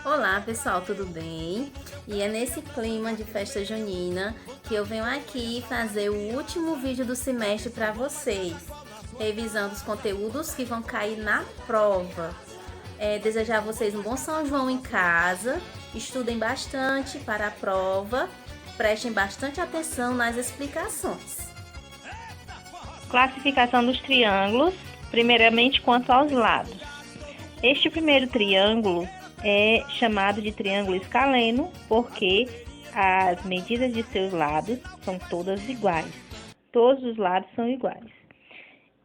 Olá pessoal, tudo bem? E é nesse clima de festa junina que eu venho aqui fazer o último vídeo do semestre para vocês, revisando os conteúdos que vão cair na prova. Desejar a vocês um bom São João em casa, estudem bastante para a prova, prestem bastante atenção nas explicações. Classificação dos triângulos, primeiramente quanto aos lados. Este primeiro triângulo é chamado de triângulo escaleno porque as medidas de seus lados são todas iguais. Todos os lados são iguais.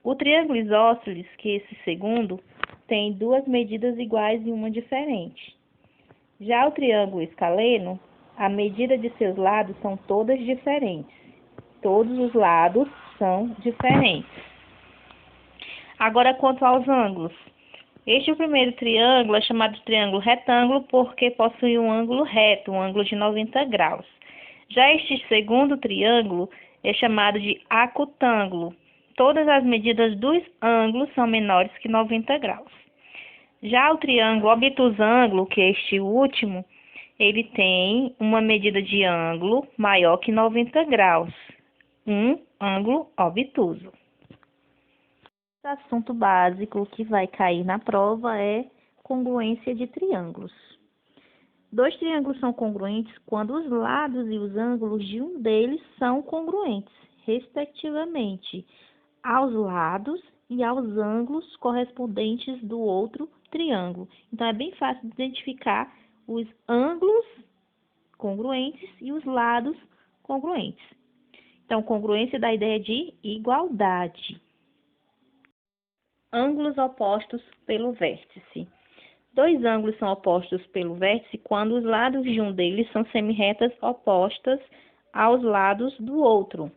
O triângulo isósceles, que é esse segundo, tem duas medidas iguais e uma diferente. Já o triângulo escaleno, a medida de seus lados são todas diferentes. Todos os lados são diferentes. Agora, quanto aos ângulos. Este primeiro triângulo é chamado de triângulo retângulo porque possui um ângulo reto, um ângulo de 90 graus. Já este segundo triângulo é chamado de acutângulo. Todas as medidas dos ângulos são menores que 90 graus. Já o triângulo obtusângulo, que é este último, ele tem uma medida de ângulo maior que 90 graus. Um ângulo obtuso. O assunto básico que vai cair na prova é congruência de triângulos. Dois triângulos são congruentes quando os lados e os ângulos de um deles são congruentes, respectivamente, aos lados e aos ângulos correspondentes do outro triângulo. Então, é bem fácil de identificar os ângulos congruentes e os lados congruentes. Então, congruência dá a ideia de igualdade. Ângulos opostos pelo vértice. Dois ângulos são opostos pelo vértice quando os lados de um deles são semirretas opostas aos lados do outro.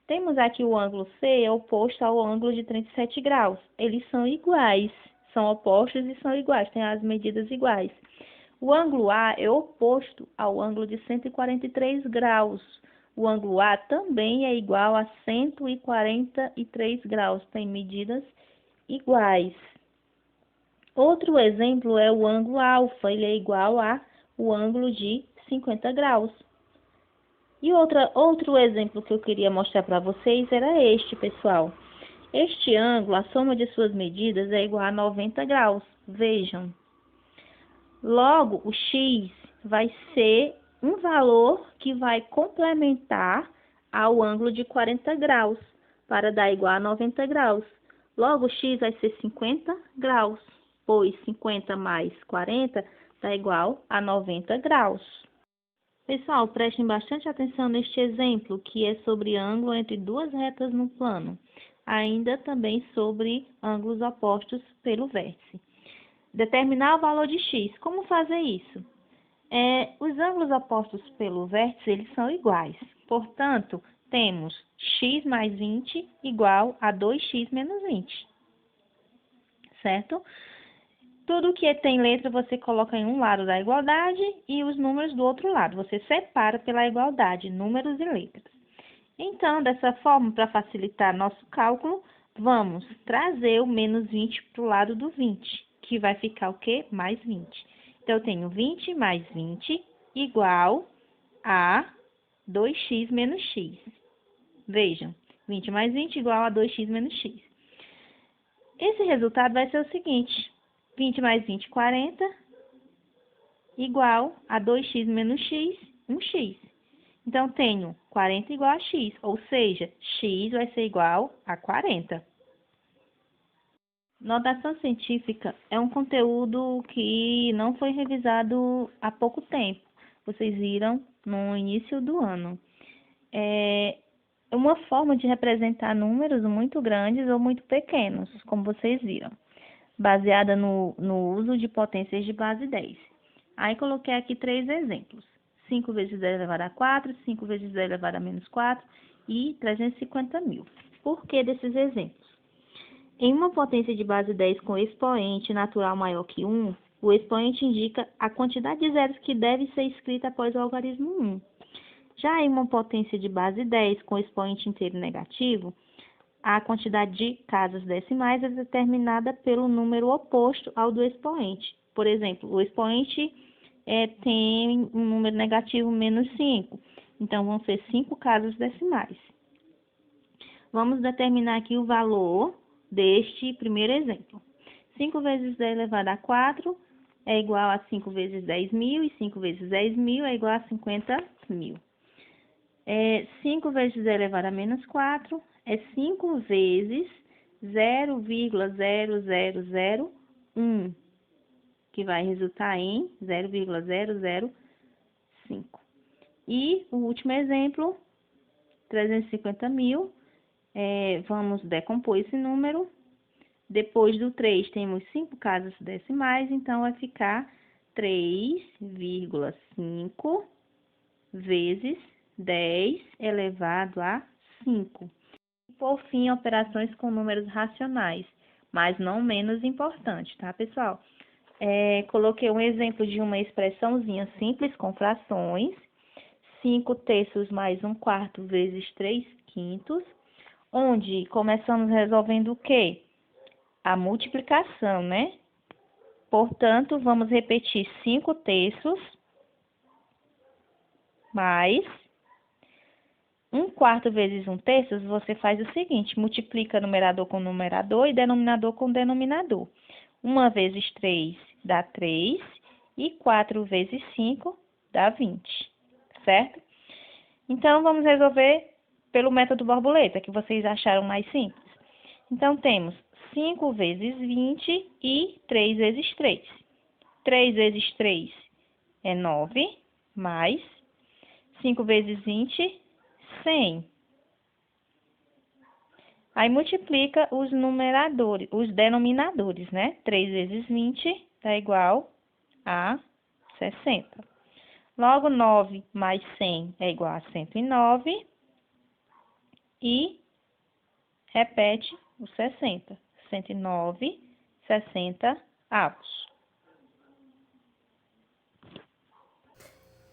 Temos aqui o ângulo C é oposto ao ângulo de 37 graus. Eles são iguais, são opostos e são iguais, têm as medidas iguais. O ângulo A é oposto ao ângulo de 143 graus. O ângulo A também é igual a 143 graus, tem medidas iguais. Outro exemplo é o ângulo alfa, ele é igual ao ângulo de 50 graus. E outro exemplo que eu queria mostrar para vocês era este, pessoal. Este ângulo, a soma de suas medidas é igual a 90 graus. Vejam. Logo, o x vai ser um valor que vai complementar ao ângulo de 40 graus, para dar igual a 90 graus. Logo, o x vai ser 50 graus, pois 50 mais 40 dá igual a 90 graus. Pessoal, prestem bastante atenção neste exemplo, que é sobre ângulo entre duas retas no plano. Ainda também sobre ângulos opostos pelo vértice. Determinar o valor de x. Como fazer isso? Os ângulos opostos pelo vértice, eles são iguais. Portanto, temos x mais 20 igual a 2x menos 20. Certo? Tudo que tem letra você coloca em um lado da igualdade e os números do outro lado. Você separa pela igualdade, números e letras. Então, dessa forma, para facilitar nosso cálculo, vamos trazer o menos 20 para o lado do 20, que vai ficar o quê? Mais 20. Então, eu tenho 20 mais 20 igual a 2x menos x. Vejam, 20 mais 20 igual a 2x menos x. Esse resultado vai ser o seguinte: 20 mais 20, 40, igual a 2x menos x, 1x. Então, tenho 40 igual a x, ou seja, x vai ser igual a 40. Notação científica é um conteúdo que não foi revisado há pouco tempo. Vocês viram no início do ano. É uma forma de representar números muito grandes ou muito pequenos, como vocês viram, baseada no uso de potências de base 10. Aí, coloquei aqui 3 exemplos. 5 vezes 10 elevado a 4, 5 vezes 10 elevado a menos 4 e 350 mil. Por que desses exemplos? Em uma potência de base 10 com expoente natural maior que 1, o expoente indica a quantidade de zeros que deve ser escrita após o algarismo 1. Já em uma potência de base 10 com expoente inteiro negativo, a quantidade de casas decimais é determinada pelo número oposto ao do expoente, Por exemplo, o expoente tem um número negativo menos 5. Então, vão ser 5 casas decimais. Vamos determinar aqui o valor deste primeiro exemplo. 5 vezes 10 elevado a 4 é igual a 5 vezes 10.000, e 5 vezes 10.000 é igual a 50.000. 5 vezes 10 elevado a menos 4 é 5 vezes 0,0001, que vai resultar em 0,005. E o último exemplo, 350.000, vamos decompor esse número. Depois do 3, temos 5 casas decimais, então vai ficar 3,5 vezes 10 elevado a 5. Por fim, operações com números racionais, mas não menos importante, tá, pessoal? Coloquei um exemplo de uma expressãozinha simples com frações. 5 terços mais 1/4 vezes 3/5, onde começamos resolvendo o quê? A multiplicação, né? Portanto, vamos repetir 5 terços mais 1/4 vezes 1 terço, você faz o seguinte, multiplica numerador com numerador e denominador com denominador. 1 vezes 3 dá 3 e 4 vezes 5 dá 20, certo? Então, vamos resolver pelo método borboleta, que vocês acharam mais simples. Então, temos 5 vezes 20 e 3 vezes 3. 3 vezes 3 é 9, mais 5 vezes 20, 100. Aí, multiplica os denominadores, né? 3 vezes 20 dá igual a 60. Logo, 9 mais 100 é igual a 109. E repete o 60. 109, 60 avos.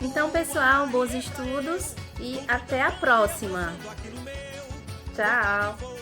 Então, pessoal, bons estudos e até a próxima. Tchau!